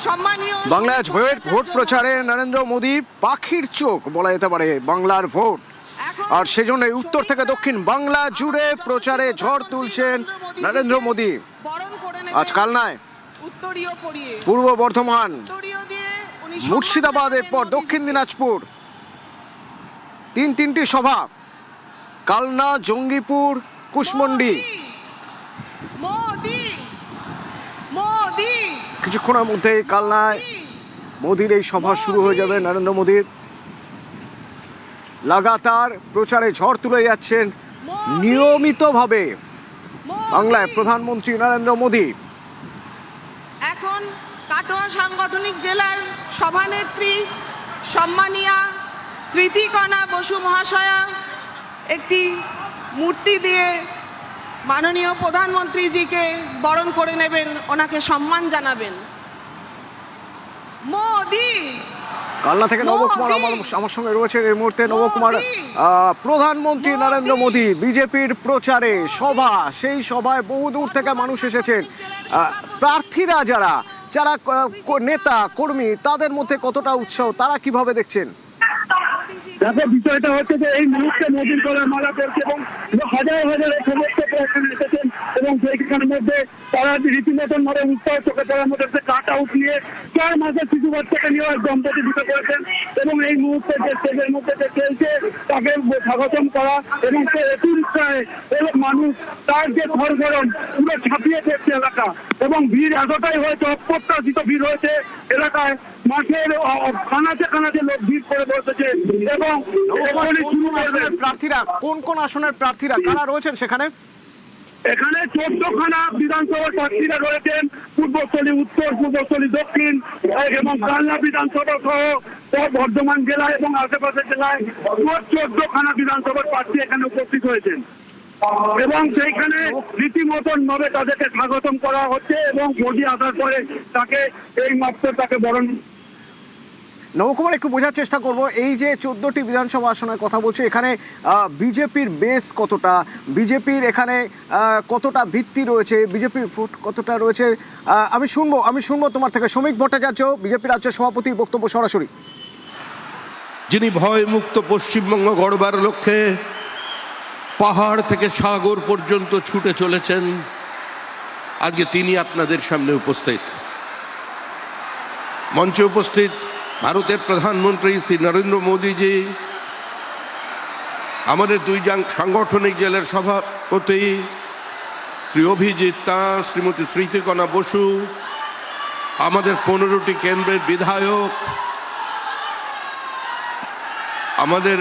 সম্মানীয় বাংলায় ভোট প্রচারে নরেন্দ্র মোদী পাখির চোখ বলা যেতে পারে বাংলার ভোট, আর সেজন্য উত্তর থেকে দক্ষিণ বাংলা জুড়ে প্রচারে ঝড় তুলছেন নরেন্দ্র মোদী। আজ কালনায়, পূর্ব বর্ধমান, মুর্শিদাবাদের পর দক্ষিণ দিনাজপুর, তিনটি সভা, কালনা, জঙ্গিপুর, কুশমন্ডি। কিছুক্ষণের মধ্যে কালনায় মোদীর এই সভা শুরু হয়ে যাবে। নরেন্দ্র মোদীর লাগাতার প্রচারে ঝড় তুলে যাচ্ছেন নিয়মিতভাবে বাংলায় প্রধানমন্ত্রী নরেন্দ্র মোদী। এখন কাটোয়া সাংগঠনিক জেলার সভানেত্রী সম্মানীয়া স্মৃতিকণা বসু মহাশয়া একটি মূর্তি দিয়ে মাননীয় প্রধানমন্ত্রীজিকে বরণ করে নেবেন, ওনাকে সম্মান জানাবেন। মোদি কালনা থেকে নবকুমার আমার সঙ্গে রয়েছে এই মুহূর্তে। নবকুমার, প্রধানমন্ত্রী নরেন্দ্র মোদী বিজেপির প্রচারে সভা, সেই সভায় বহু দূর থেকে মানুষ এসেছেন। প্রার্থীরা যারা যারা নেতা কর্মী, তাদের মধ্যে কতটা উৎসাহ, তারা কিভাবে দেখছেন? দেখো, বিষয়টা হচ্ছে যে এই মুহূর্তে মোদীর গলায় মালা পড়ছে এবং হাজার হাজার সমর্থক এখানে এসেছেন এবং সেইখানের মধ্যে তারা রীতিমতন ভাবে উৎসাহ চোখে পড়ার মধ্যে কাট আউট নিয়ে 4 মাসের শিশু বাচ্চাকে নিয়ে দম্পতি ঢুকে পড়েছেন এবং এই মুহূর্তে যে স্টেজের মধ্যে যে খেলছে তাকে স্বাগতম করা এবং সে এটি উৎসাহে এবং মানুষ তার যে ঘরগরম পুরো ছাপিয়ে পড়ছে এলাকা এবং ভিড় এতটাই হয়েছে, অপ্রত্যাশিত ভিড় হয়েছে এলাকায়। মাঠের কানাচে কানাচে লোক ভিড় করে বসেছে এবং প্রার্থীরা কোন কোন আসনের প্রার্থীরা কারা রয়েছেন সেখানে? এখানে 14খানা বিধানসভার প্রার্থীরা রয়েছেন, পূর্বস্থলী উত্তর, পূর্বস্থলী দক্ষিণ এবং কালনা বিধানসভা সহ বর্ধমান জেলা এবং আশেপাশের জেলায় 14খানা বিধানসভার প্রার্থী এখানে উপস্থিত হয়েছেন এবং সেইখানে রীতিমতন ভাবে তাদেরকে স্বাগতম করা হচ্ছে এবং মোদী আসার পরে তাকে এই মাত্র তাকে বরণ। নবকুমার, একটু বোঝার চেষ্টা করব, এই যে 14টি বিধানসভা আসনের কথা বলছে, এখানে বিজেপির বেস কতটা, বিজেপির এখানে কতটা ভিত্তি রয়েছে, বিজেপির ফুট কতটা রয়েছে, আমি শুনবো তোমার থেকে। শ্রমিক ভট্টাচার্য, বিজেপি রাজ্য সভাপতি, বক্তব্য সরাসরি। যিনি ভয়মুক্ত পশ্চিমবঙ্গ গড়বার লক্ষ্যে পাহাড় থেকে সাগর পর্যন্ত ছুটে চলেছেন, আজকে তিনি আপনাদের সামনে উপস্থিত। মঞ্চে উপস্থিত ভারতের প্রধানমন্ত্রী শ্রী নরেন্দ্র মোদীজি, আমাদের 2 সাংগঠনিক জেলার সভাপতি শ্রী অভিজিৎ দাস, শ্রীমতী স্মৃতিকণা বসু, আমাদের 15টি কেন্দ্রের বিধায়ক, আমাদের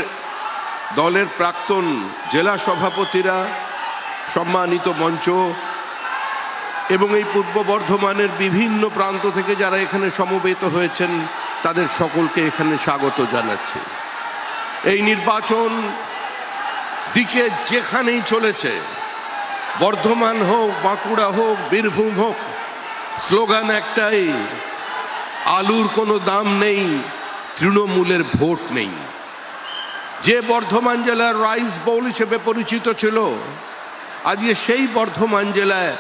দলের প্রাক্তন জেলা সভাপতিরা, সম্মানিত মঞ্চ এবং এই পূর্ব বর্ধমানের বিভিন্ন প্রান্ত থেকে যারা এখানে সমবেত হয়েছেন, তাদের সকলকে এখানে স্বাগত জানাচ্ছি। এই নির্বাচন দিকে যেখানেই চলেছে, বর্ধমান হোক, বাঁকুড়া হোক, বীরভূম হোক, স্লোগান একটাই, আলুর কোনো দাম নেই, তৃণমূলের ভোট নেই। যে বর্ধমান জেলার রাইস বোল হিসেবে পরিচিত ছিল, আজকে সেই বর্ধমান জেলায়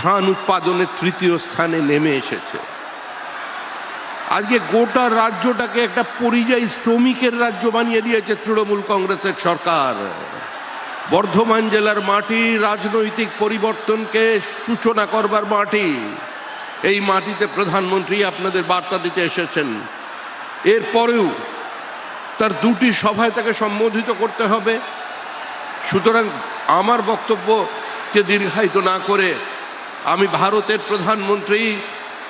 ধান উৎপাদনের 3য় স্থানে নেমে এসেছে। আজকে গোটা রাজ্যটাকে একটা পরিযায়ী শ্রমিকের রাজ্য বানিয়ে দিয়েছে তৃণমূল কংগ্রেসের সরকার। বর্ধমান জেলার মাটি রাজনৈতিক পরিবর্তনকে সূচনা করবার মাটি। এই মাটিতে প্রধানমন্ত্রী আপনাদের বার্তা দিতে এসেছেন। এরপরেও তার 2টি সভায় তাকে সম্বোধিত করতে হবে। সুতরাং আমার বক্তব্যকে দীর্ঘায়িত না করে আমি ভারতের প্রধানমন্ত্রী,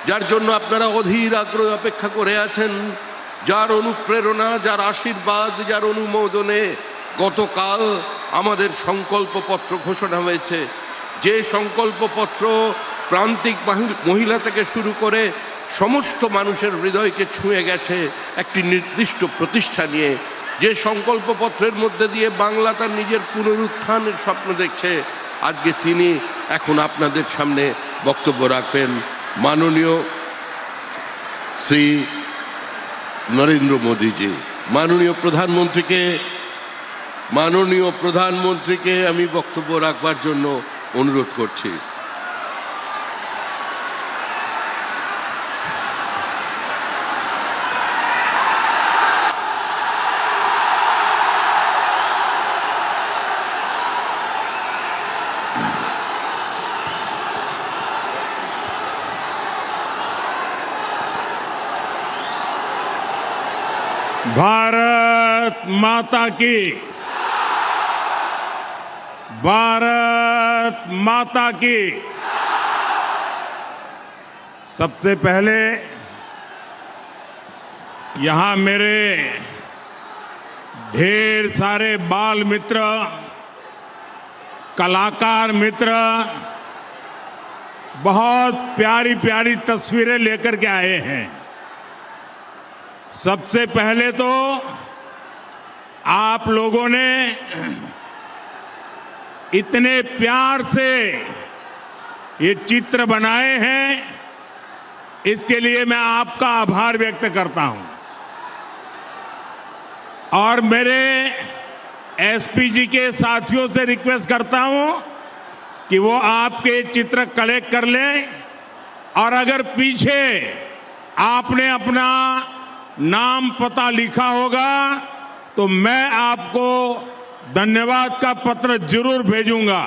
যার জন্য আপনারা অধীর আগ্রহে অপেক্ষা করে আছেন, যার অনুপ্রেরণা, যার আশীর্বাদ, যার অনুমোদনে গতকাল আমাদের সংকল্পপত্র ঘোষণা হয়েছে, যে সংকল্পপত্র প্রান্তিক মহিলা থেকে শুরু করে সমস্ত মানুষের হৃদয়কে ছুঁয়ে গেছে একটি নির্দিষ্ট প্রতিষ্ঠা নিয়ে, যে সংকল্পপত্রের মধ্যে দিয়ে বাংলা তার নিজের পুনরুত্থানের স্বপ্ন দেখছে, আজকে তিনি এখন আপনাদের সামনে বক্তব্য রাখবেন। মাননীয় শ্রী নরেন্দ্র মোদীজি, মাননীয় প্রধানমন্ত্রীকে আমি বক্তব্য রাখবার জন্য অনুরোধ করছি। भारत माता की, भारत माता की। सबसे पहले यहां मेरे ढेर सारे बाल मित्र, कलाकार मित्र बहुत प्यारी प्यारी तस्वीरें लेकर के आए हैं। सबसे पहले तो आप लोगों ने इतने प्यार से ये चित्र बनाए हैं, इसके लिए मैं आपका आभार व्यक्त करता हूं। और मेरे एसपीजी के साथियों से रिक्वेस्ट करता हूं कि वो आपके चित्र कलेक्ट कर लें, और अगर पीछे आपने अपना नाम पता लिखा होगा तो मैं आपको धन्यवाद का पत्र जरूर भेजूंगा।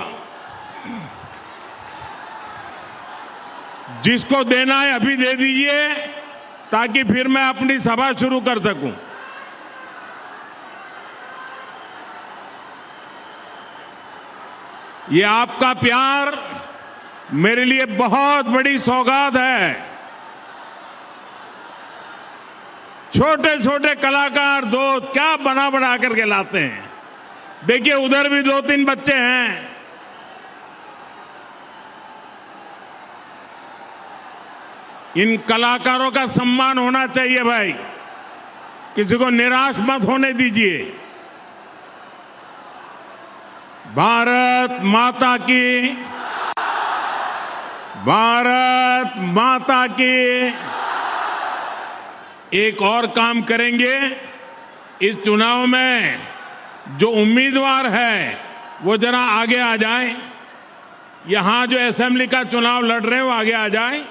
जिसको देना है अभी दे दीजिए, ताकि फिर मैं अपनी सभा शुरू कर सकूं। ये आपका प्यार मेरे लिए बहुत बड़ी सौगात है। छोटे छोटे कलाकार दोस्त क्या बना बना करके लाते हैं। देखिए उधर भी 2-3 बच्चे हैं। इन कलाकारों का सम्मान होना चाहिए भाई, किसी को निराश मत होने दीजिए। भारत माता की, भारत माता की। एक और काम करेंगे, इस चुनाव में जो उम्मीदवार है वो जरा आगे आ जाए। यहां जो असेंबली का चुनाव लड़ रहे हैं वो आगे आ जाए।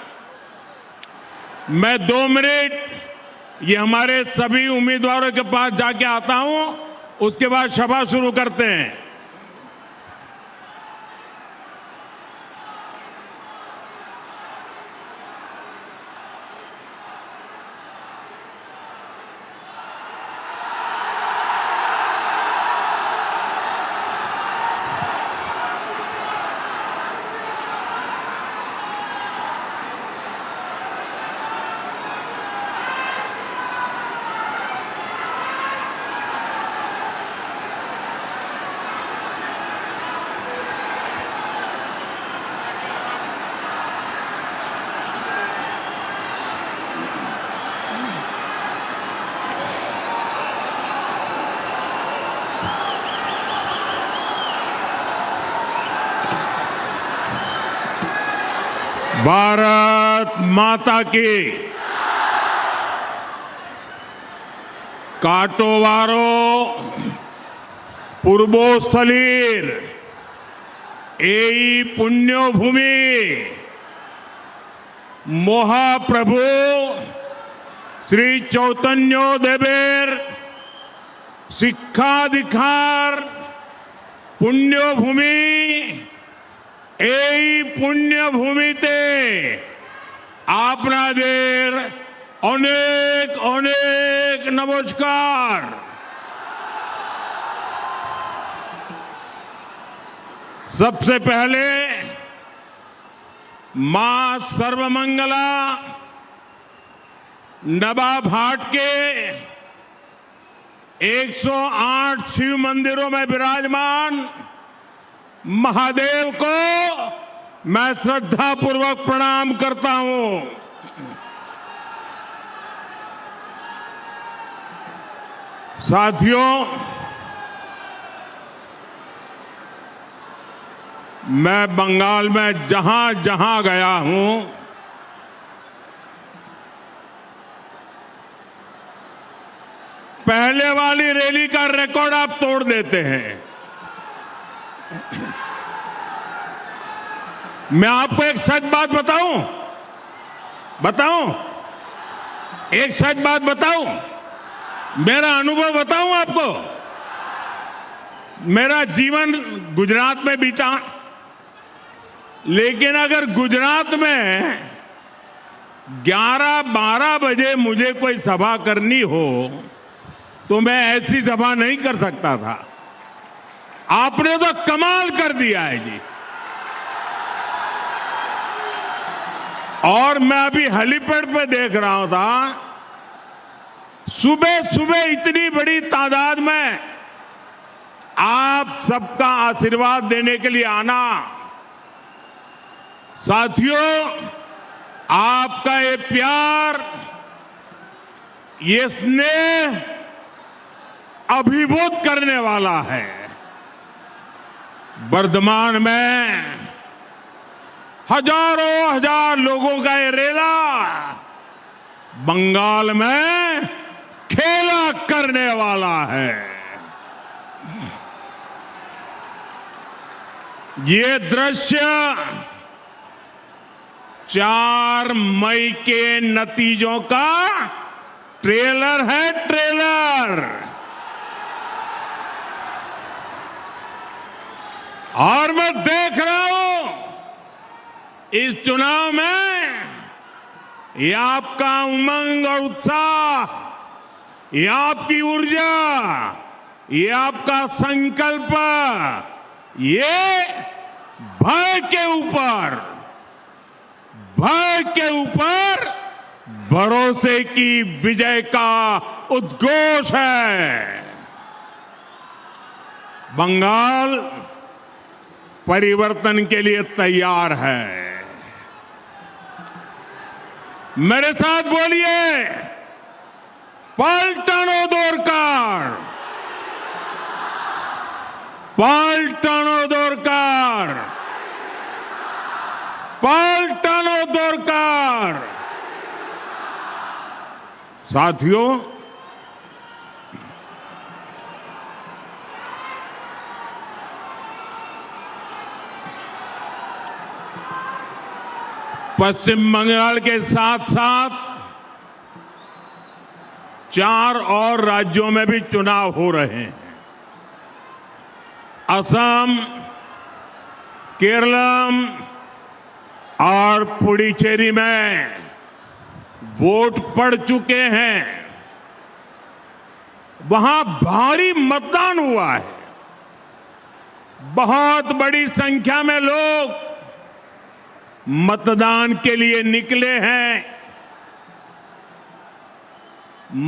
मैं 2 मिनट ये हमारे सभी उम्मीदवारों के पास जाके आता हूं, उसके बाद सभा शुरू करते हैं। भारत माता की। काटोवारो पूर्वोस्थलीर एई पुण्यभूमि महाप्रभु श्री चैतन्य देवेर शिक्षाधिकार पुण्यभूमि। এই পুণ্যভূমিতে আপনাদের অনেক অনেক নমস্কার। सबसे पहले मां सर्वमंगला नवाबहाट के 108 शिव मंदिरों में विराजमान महादेव को मैं श्रद्धा पूर्वक प्रणाम करता हूं। साथियों, मैं बंगाल में जहां जहां गया हूं, पहले वाली रैली का रिकॉर्ड आप तोड़ देते हैं। मैं आपको एक सच बात बताऊं, एक सच बात बताऊं, मेरा अनुभव बताऊं आपको। मेरा जीवन गुजरात में बीता, लेकिन अगर गुजरात में 11-12 बजे मुझे कोई सभा करनी हो तो मैं ऐसी सभा नहीं कर सकता था। आपने तो कमाल कर दिया है जी। और मैं अभी हेलीपैड पे देख रहा था, सुबह सुबह इतनी बड़ी तादाद में आप सबका आशीर्वाद देने के लिए आना। साथियों, आपका ये प्यार, ये स्नेह अभिभूत करने वाला है। वर्धमान में हजारों हजार लोगों का ये रेला बंगाल में खेला करने वाला है। ये दृश्य 4 मई के नतीजों का ट्रेलर है, ट्रेलर। और मैं देख रहा हूं इस चुनाव में ये आपका उमंग और उत्साह, ये आपकी ऊर्जा, ये आपका संकल्प, ये भय के ऊपर भरोसे की विजय का उद्घोष है। बंगाल परिवर्तन के लिए तैयार है। मेरे साथ बोलिए, पलटनो दोरकार, पलटनो दोरकार, पलटनो दोरकार। साथियों, पश्चिम बंगाल के साथ साथ 4 और राज्यों में भी चुनाव हो रहे हैं। असम, केरलम और पुडुचेरी में वोट पड़ चुके हैं। वहां भारी मतदान हुआ है। बहुत बड़ी संख्या में लोग मतदान के लिए निकले हैं।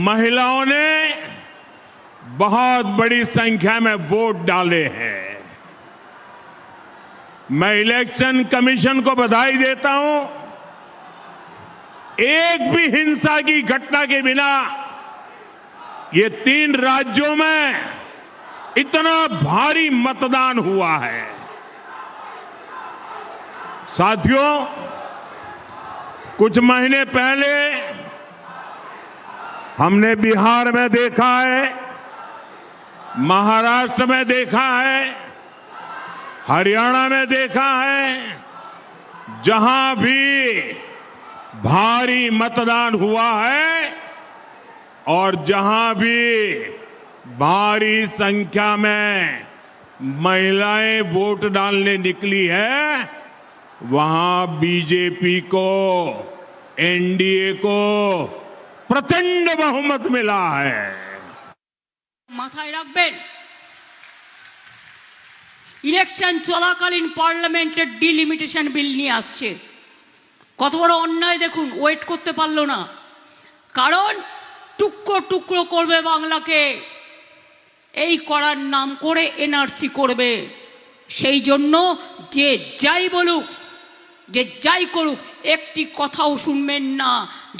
महिलाओं ने बहुत बड़ी संख्या में वोट डाले हैं। मैं इलेक्शन कमीशन को बधाई देता हूं। एक भी हिंसा की घटना के बिना ये 3 राज्यों में इतना भारी मतदान हुआ है। साथियों, कुछ महीने पहले हमने बिहार में देखा है, महाराष्ट्र में देखा है, हरियाणा में देखा है, जहां भी भारी मतदान हुआ है और जहां भी भारी संख्या में महिलाएं वोट डालने निकली है, वहां बीजेपी को, एनडीए को प्रचंड बहुमत मिला है। মাথায় রাখবেন, ইলেকশন চলাকালীন পার্লামেন্টের ডিলিমিটেশন বিল নিয়ে আসছে। কত বড় অন্যায় দেখুন, ওয়েট করতে পারলো না। কারণ টুকরো টুকরো করবে বাংলাকে, এই করার নাম করে এনআরসি করবে। সেই জন্য যে যাই বলুক, যে যাই করুক, একটি কথাও শুনবেন না।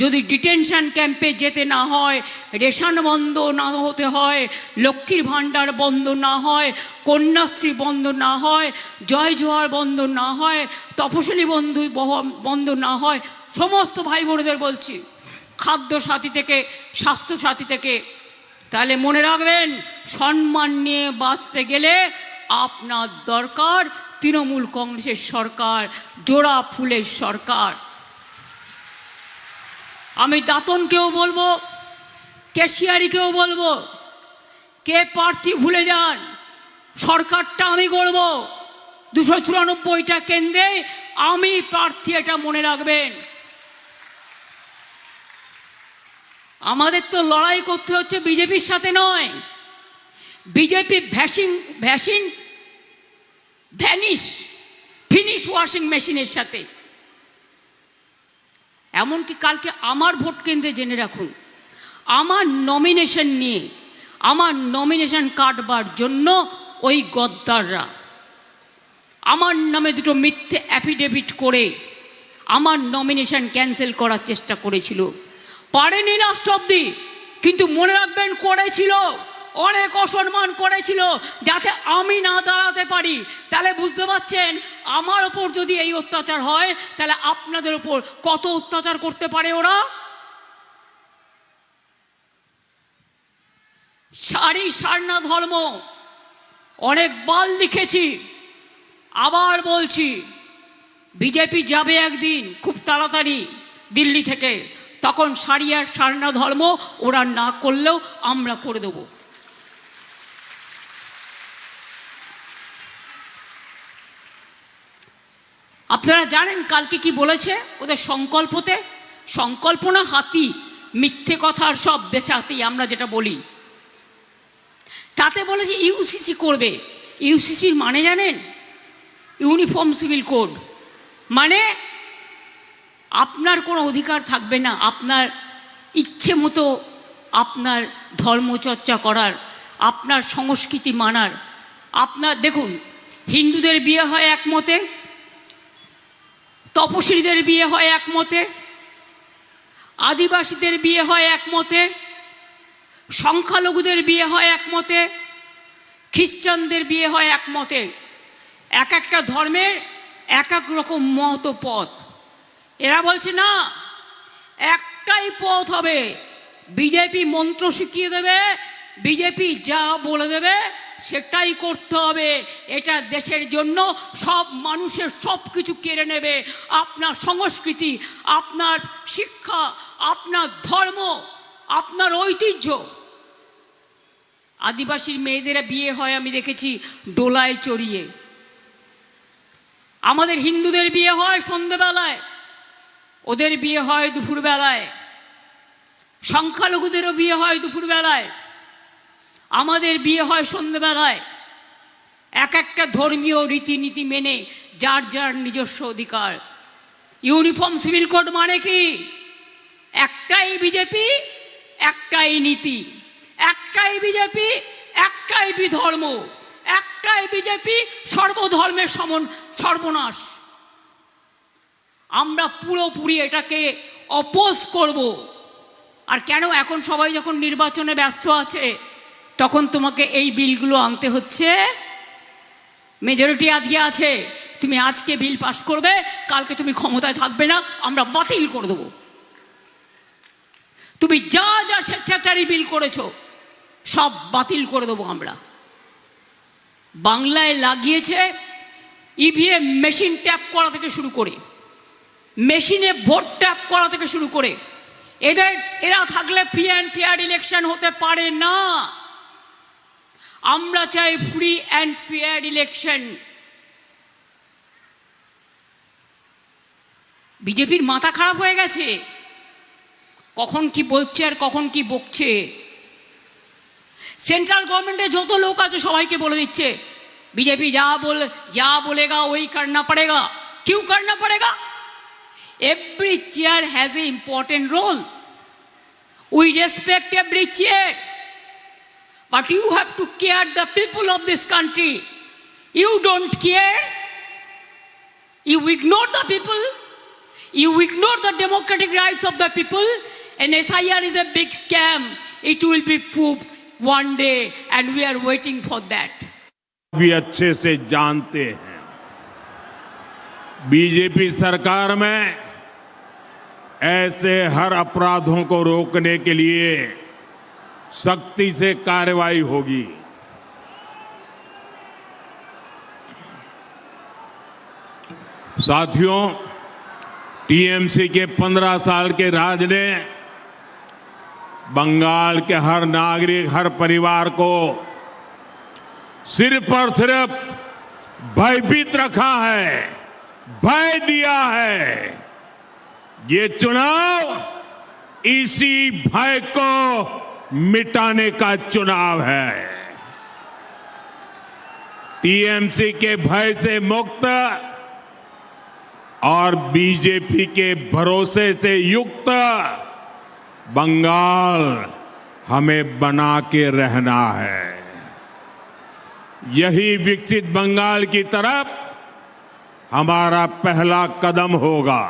যদি ডিটেনশন ক্যাম্পে যেতে না হয়, রেশন বন্ধ না হতে হয়, লক্ষ্মীর ভাণ্ডার বন্ধ না হয়, কন্যাশ্রী বন্ধ না হয়, জয় জোহার বন্ধ না হয়, তপশিলি বন্ধু বন্ধ না হয়, সমস্ত ভাই বোনেদের বলছি, খাদ্য সাথী থেকে স্বাস্থ্য সাথী থেকে, তাহলে মনে রাখবেন, সম্মান নিয়ে বাঁচতে গেলে আপনার দরকার তৃণমূল কংগ্রেসের সরকার, জোড়া ফুলের সরকার। আমি দাতনকেও বলবো, কেশিয়ারিকেও বলবো, কে প্রার্থী ভুলে যান, সরকারটা আমি করব। 294টা কেন্দ্রে আমি প্রার্থী, এটা মনে রাখবেন। আমাদের তো লড়াই করতে হচ্ছে বিজেপির সাথে নয়, বিজেপি ফিনিশ ওয়াশিং মেশিনের সাথে। এমনকি কালকে আমার ভোট কেন্দ্রে জেনে রাখুন, আমার নমিনেশন নিয়ে, আমার নমিনেশন কাটবার জন্য ওই গদ্দাররা আমার নামে দুটো মিথ্যে অ্যাফিডেভিট করে আমার নমিনেশন ক্যান্সেল করার চেষ্টা করেছিল। পারেনি লাস্ট অবধি, কিন্তু মনে রাখবেন করেছিল, অনেক অসম্মান করেছিল যাতে আমি না দাঁড়াতে পারি। তাহলে বুঝতে পারছেন আমার ওপর যদি এই অত্যাচার হয় তাহলে আপনাদের ওপর কত অত্যাচার করতে পারে ওরা। সারনা ধর্ম অনেকবার লিখেছি, আবার বলছি, বিজেপি যাবে একদিন খুব তাড়াতাড়ি দিল্লি থেকে, তখন সারনা ধর্ম ওরা না করলেও আমরা করে দেব। আপনারা জানেন কালকে কি বলেছে ওদের সংকল্পতে? সংকল্প না হাতি, মিথ্যে কথার সব বেচাতি আমরা যেটা বলি, তাতে বলেছে ইউসিসি করবে। ইউসিসির মানে জানেন? Uniform civil code. মানে আপনার কোনো অধিকার থাকবে না আপনার ইচ্ছে মতো আপনার ধর্মচর্চা করার, আপনার সংস্কৃতি মানার। আপনার দেখুন, হিন্দুদের বিয়ে হয় এক মতে, তপশিলীদের বিয়ে হয় এক মতে, আদিবাসীদের বিয়ে হয় এক মতে, সংখ্যালঘুদের বিয়ে হয় এক মতে, খ্রিস্টানদের বিয়ে হয় এক মতে। এক একটা ধর্মের এক এক রকম মত পথ। এরা বলছে না, একটাই পথ হবে, বিজেপি মন্ত্র শিখিয়ে দেবে, বিজেপি যা বলে দেবে সেটাই করতে হবে। এটা দেশের জন্য সব মানুষের সব কিছু কেড়ে নেবে, আপনার সংস্কৃতি, আপনার শিক্ষা, আপনার ধর্ম, আপনার ঐতিহ্য। আদিবাসীর মেয়েদের বিয়ে হয় আমি দেখেছি ডোলায় চড়িয়ে, আমাদের হিন্দুদের বিয়ে হয় সন্ধ্যেবেলায়, ওদের বিয়ে হয় দুপুরবেলায়, সংখ্যালঘুদেরও বিয়ে হয় দুপুরবেলায়, আমাদের বিয়ে হয় সন্ধ্যেবেলায়। এক একটা ধর্মীয় রীতিনীতি মেনে যার যার নিজস্ব অধিকার। ইউনিফর্ম সিভিল কোড মানে কি? একটাই বিজেপি, একটাই নীতি, একটাই বিজেপি, একটাই বিধর্ম, একটাই বিজেপি, সর্বধর্মের সর্বনাশ। আমরা পুরোপুরি এটাকে অপোজ করব। আর কেন? এখন সবাই যখন নির্বাচনে ব্যস্ত আছে তখন তোমাকে এই বিলগুলো আনতে হচ্ছে। মেজরিটি আজকে আছে, তুমি আজকে বিল পাস করবে, কালকে তুমি ক্ষমতায় থাকবে না, আমরা বাতিল করে দেবো। তুমি যা যা স্বেচ্ছাচারী বিল করেছো সব বাতিল করে দেবো আমরা। বাংলায় লাগিয়েছে ইভিএম মেশিন ট্যাপ করা থেকে শুরু করে, মেশিনে ভোট ট্যাপ করা থেকে শুরু করে, এরা থাকলে ফ্রি অ্যান্ড ফেয়ার ইলেকশন হতে পারে না। আমরা চাই ফ্রি অ্যান্ড ফেয়ার ইলেকশন। বিজেপির মাথা খারাপ হয়ে গেছে, কখন কি বলছে আর কখন কি বকছে। সেন্ট্রাল গভর্নমেন্টে যত লোক আছে সবাইকে বলে দিচ্ছে बीजेपी जा बोलेगा वही करना पड़ेगा। क्यों करना पड़ेगा? Every chair has an important role. We respect every chair, but you have to care the people of this country. You don't care. You ignore the people. You ignore the democratic rights of the people. And SIR is a big scam. It will be proved one day, and we are waiting for that. भी अच्छे से जानते हैं, BJP सरकार में ऐसे हर अपराधों को रोकने के लिए सख्ती से कार्रवाई होगी। साथियों, टीएमसी के 15 साल के राज ने बंगाल के हर नागरिक, हर परिवार को सिर्फ और सिर्फ भयभीत रखा है, भय दिया है। ये चुनाव इसी भय को मिटाने का चुनाव है। टीएमसी के भय से मुक्त और बीजेपी के भरोसे से युक्त बंगाल हमें बना के रहना है। यही विकसित बंगाल की तरफ हमारा पहला कदम होगा।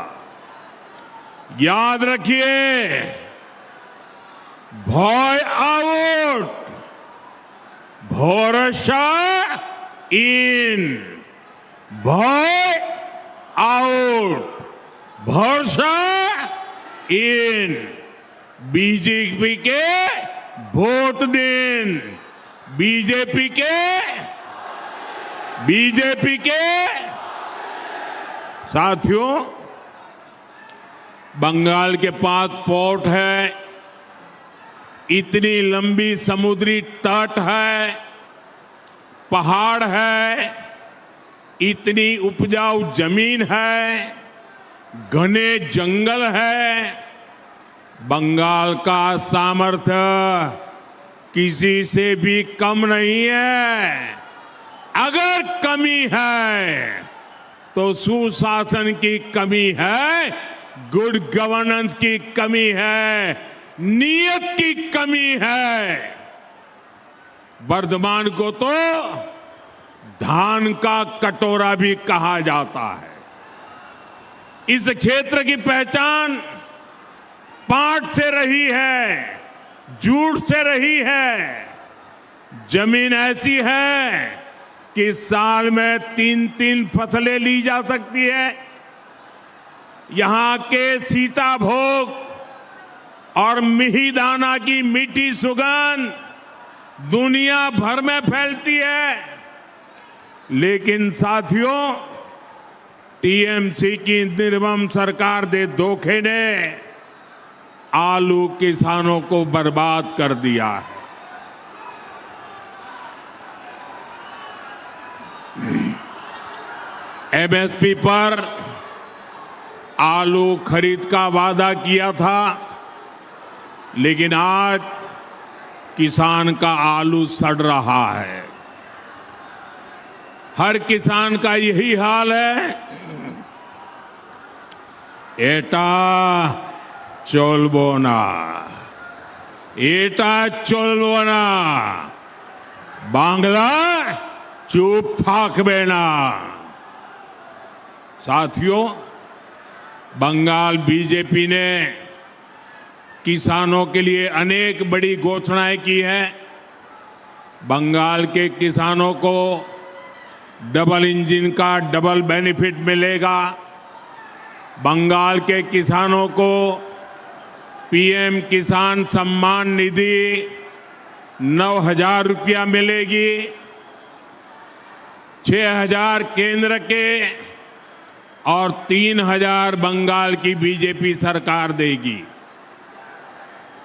याद रखिए, भय आउट, भरोसा इन। भय आउट, भरोसा इन। बीजेपी के वोट दिन, बीजेपी के साथियों, बंगाल के पास पोर्ट है, इतनी लंबी समुद्री तट है, पहाड़ है, इतनी उपजाऊ जमीन है, घने जंगल है। बंगाल का सामर्थ्य किसी से भी कम नहीं है। अगर कमी है तो सुशासन की कमी है, गुड गवर्नेंस की कमी है, नीयत की कमी है। वर्धमान को तो धान का कटोरा भी कहा जाता है। इस क्षेत्र की पहचान पाट से रही है, जूट से रही है। जमीन ऐसी है कि साल में 3-3 फसलें ली जा सकती है। यहां के सीताभोग और मिहिदाना की मीठी सुगंध दुनिया भर में फैलती है। लेकिन साथियों, टीएमसी की निर्मम सरकार दे धोखे ने आलू किसानों को बर्बाद कर दिया है। एमएसपी पर आलू खरीद का वादा किया था, लेकिन आज किसान का आलू सड़ रहा है। हर किसान का यही हाल है। एटा चलबो ना, एटा चलबो ना, बांग्ला चुप थाकबे ना। साथियों, बंगाल बीजेपी ने किसानों के लिए अनेक बड़ी घोषणाएं की है। बंगाल के किसानों को डबल इंजन का डबल बेनिफिट मिलेगा। बंगाल के किसानों को पीएम किसान सम्मान निधि 9,000 रुपया मिलेगी। 6,000 केंद्र के और 3,000 बंगाल की बीजेपी सरकार देगी।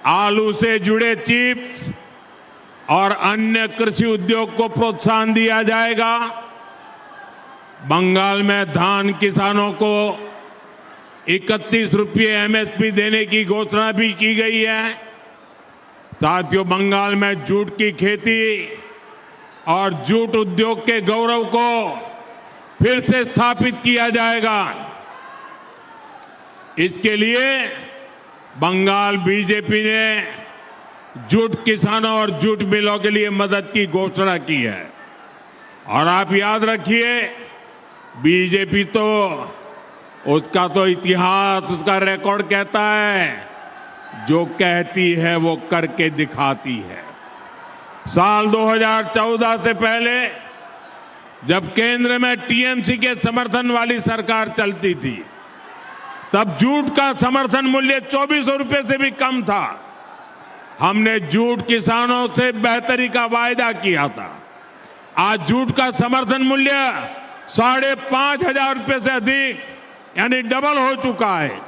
आलू से जुड़े चिप्स और अन्य कृषि उद्योग को प्रोत्साहन दिया जाएगा। बंगाल में धान किसानों को 31 रुपये एमएसपी देने की घोषणा भी की गई है। साथियों, बंगाल में जूट की खेती और जूट उद्योग के गौरव को फिर से स्थापित किया जाएगा। इसके लिए बंगाल बीजेपी ने जूट किसानों और जूट मिलों के लिए मदद की घोषणा की है। और आप याद रखिए, बीजेपी तो उसका तो इतिहास, उसका रिकॉर्ड कहता है, जो कहती है वो करके दिखाती है। साल 2014 से पहले जब केंद्र में टीएमसी के समर्थन वाली सरकार चलती थी, तब जूट का समर्थन मूल्य 2400 रुपये से भी कम था। हमने जूट किसानों से बेहतरी का वायदा किया था। आज जूट का समर्थन मूल्य 5,500 रुपये से अधिक, यानी डबल हो चुका है।